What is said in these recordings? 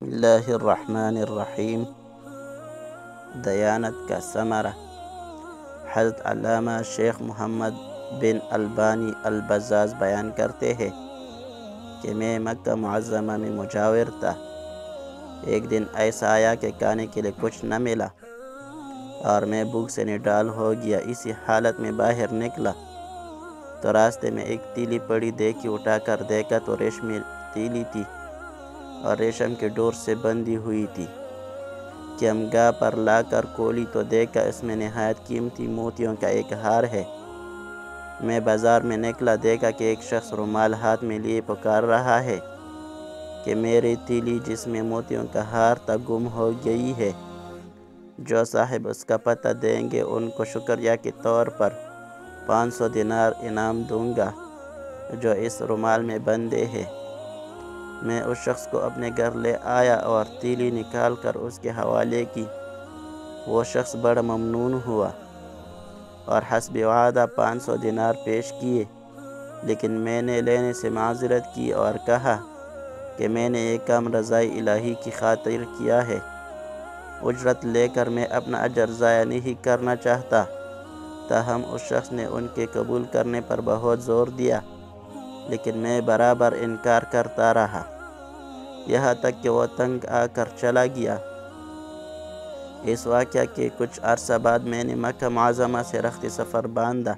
بسم اللہ الرحمن الرحیم۔ دیانت کا ثمرہ۔ حضرت علامہ شیخ محمد بن البانی البزاز بیان کرتے ہیں کہ میں مکہ معظمہ میں مجاور تھا۔ ایک دن ایسا آیا کہ کھانے کے لیے کچھ نہ ملا اور میں بھوک سے نڈال ہو گیا۔ اسی حالت میں باہر نکلا تو راستے میں ایک تیلی پڑی دیکھی، اٹھا کر دیکھا تو ریشمی تیلی تھی اور ریشم کے ڈور سے بندھی ہوئی تھی کہ ہم گاہ پر لا کر کھولی تو دیکھا اس میں نہایت قیمتی موتیوں کا ایک ہار ہے۔ میں بازار میں نکلا، دیکھا کہ ایک شخص رومال ہاتھ میں لیے پکار رہا ہے کہ میری تیلی جس میں موتیوں کا ہار تھا گم ہو گئی ہے، جو صاحب اس کا پتہ دیں گے ان کو شکریہ کے طور پر 500 دینار انعام دوں گا جو اس رومال میں بندھے ہے۔ میں اس شخص کو اپنے گھر لے آیا اور تیلی نکال کر اس کے حوالے کی۔ وہ شخص بڑا ممنون ہوا اور حسب وعدہ 500 دینار پیش کیے، لیکن میں نے لینے سے معذرت کی اور کہا کہ میں نے یہ کام رضائے الہی کی خاطر کیا ہے، اجرت لے کر میں اپنا اجر ضائع نہیں کرنا چاہتا۔ تاہم اس شخص نے ان کے قبول کرنے پر بہت زور دیا، لیکن میں برابر انکار کرتا رہا، یہاں تک کہ وہ تنگ آ کر چلا گیا۔ اس واقعہ کے کچھ عرصہ بعد میں نے مکہ معظمہ سے رخت سفر باندھا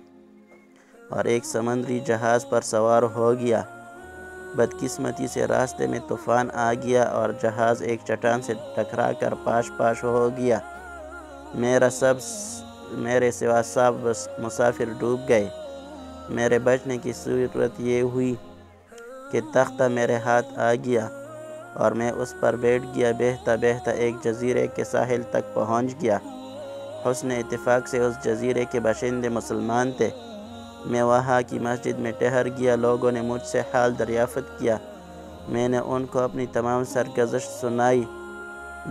اور ایک سمندری جہاز پر سوار ہو گیا۔ بدقسمتی سے راستے میں طوفان آ گیا اور جہاز ایک چٹان سے ٹکرا کر پاش پاش ہو گیا۔ میرے سوا سب مسافر ڈوب گئے۔ میرے بچنے کی صورت یہ ہوئی کہ تختہ میرے ہاتھ آ گیا اور میں اس پر بیٹھ گیا۔ بہتا بہتا ایک جزیرے کے ساحل تک پہنچ گیا۔ حسن اتفاق سے اس جزیرے کے باشندے مسلمان تھے۔ میں وہاں کی مسجد میں ٹھہر گیا۔ لوگوں نے مجھ سے حال دریافت کیا۔ میں نے ان کو اپنی تمام سرگزشت سنائی۔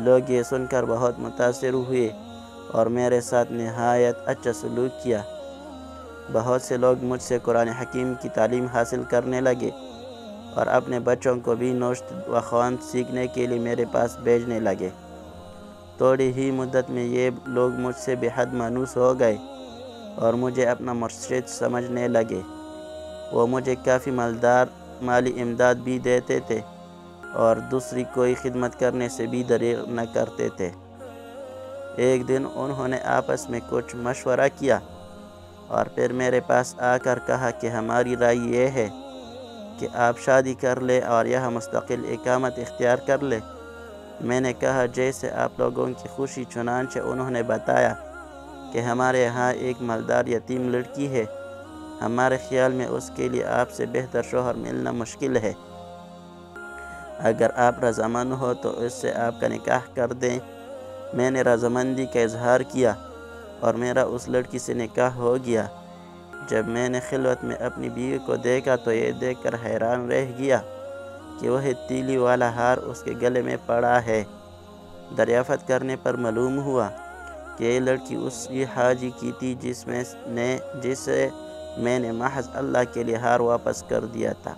لوگ یہ سن کر بہت متاثر ہوئے اور میرے ساتھ نہایت اچھا سلوک کیا۔ بہت سے لوگ مجھ سے قرآن حکیم کی تعلیم حاصل کرنے لگے اور اپنے بچوں کو بھی نوشت و خواند سیکھنے کے لیے میرے پاس بھیجنے لگے۔ تھوڑی ہی مدت میں یہ لوگ مجھ سے بے حد مانوس ہو گئے اور مجھے اپنا مرشد سمجھنے لگے۔ وہ مجھے کافی مالی امداد بھی دیتے تھے اور دوسری کوئی خدمت کرنے سے بھی دریغ نہ کرتے تھے۔ ایک دن انہوں نے آپس میں کچھ مشورہ کیا اور پھر میرے پاس آ کر کہا کہ ہماری رائے یہ ہے کہ آپ شادی کر لیں اور یہاں مستقل اقامت اختیار کر لیں۔ میں نے کہا جیسے آپ لوگوں کی خوشی۔ چنانچہ انہوں نے بتایا کہ ہمارے یہاں ایک مالدار یتیم لڑکی ہے، ہمارے خیال میں اس کے لیے آپ سے بہتر شوہر ملنا مشکل ہے۔ اگر آپ رضامند ہو تو اس سے آپ کا نکاح کر دیں۔ میں نے رضامندی کا اظہار کیا اور میرا اس لڑکی سے نکاح ہو گیا۔ جب میں نے خلوت میں اپنی بیوی کو دیکھا تو یہ دیکھ کر حیران رہ گیا کہ وہ تیلی والا ہار اس کے گلے میں پڑا ہے۔ دریافت کرنے پر معلوم ہوا کہ یہ لڑکی اسی حاجی کی تھی جسے میں نے محض اللہ کے لیے ہار واپس کر دیا تھا۔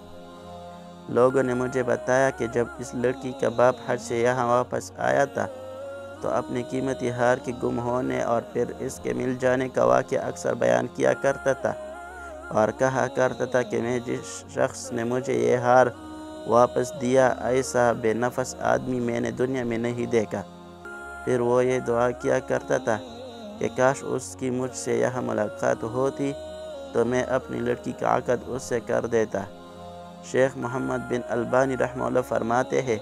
لوگوں نے مجھے بتایا کہ جب اس لڑکی کا باپ حج سے یہاں واپس آیا تھا تو اپنے قیمتی ہار کے گم ہونے اور پھر اس کے مل جانے کا واقعہ اکثر بیان کیا کرتا تھا اور کہا کرتا تھا کہ میں جس شخص نے مجھے یہ ہار واپس دیا، ایسا بے نفس آدمی میں نے دنیا میں نہیں دیکھا۔ پھر وہ یہ دعا کیا کرتا تھا کہ کاش اس کی مجھ سے یہاں ملاقات ہوتی تو میں اپنی لڑکی کا عقد اس سے کر دیتا۔ شیخ محمد بن البانی رحمہ اللہ فرماتے ہیں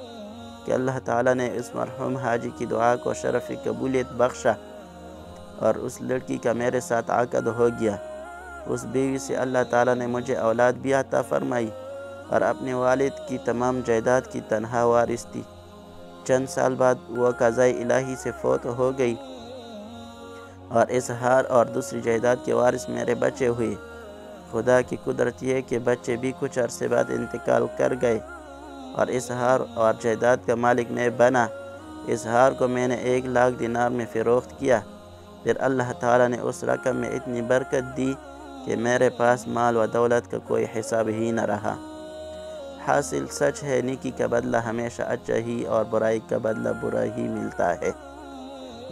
کہ اللہ تعالیٰ نے اس مرحوم حاجی کی دعا کو شرف قبولیت بخشا اور اس لڑکی کا میرے ساتھ عقد ہو گیا۔ اس بیوی سے اللہ تعالیٰ نے مجھے اولاد بھی عطا فرمائی اور اپنے والد کی تمام جائیداد کی تنہا وارث تھی۔ چند سال بعد وہ قضائے الہی سے فوت ہو گئی اور اس ہار اور دوسری جائیداد کے وارث میرے بچے ہوئے۔ خدا کی قدرت یہ کہ بچے بھی کچھ عرصے بعد انتقال کر گئے اور اس ہار اور جائیداد کا مالک میں بنا۔ اس ہار کو میں نے 1,00,000 دینار میں فروخت کیا۔ پھر اللہ تعالیٰ نے اس رقم میں اتنی برکت دی کہ میرے پاس مال و دولت کا کوئی حساب ہی نہ رہا۔ حاصل سچ ہے، نیکی کا بدلہ ہمیشہ اچھا ہی اور برائی کا بدلہ برا ہی ملتا ہے۔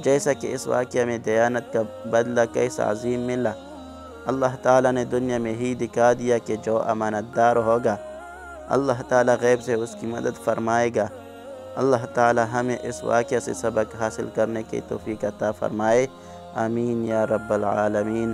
جیسا کہ اس واقعہ میں دیانت کا بدلہ کیسا عظیم ملا۔ اللہ تعالیٰ نے دنیا میں ہی دکھا دیا کہ جو امانت دار ہوگا اللہ تعالیٰ غیب سے اس کی مدد فرمائے گا۔ اللہ تعالیٰ ہمیں اس واقعہ سے سبق حاصل کرنے کی توفیق عطا فرمائے، آمین یا رب العالمین۔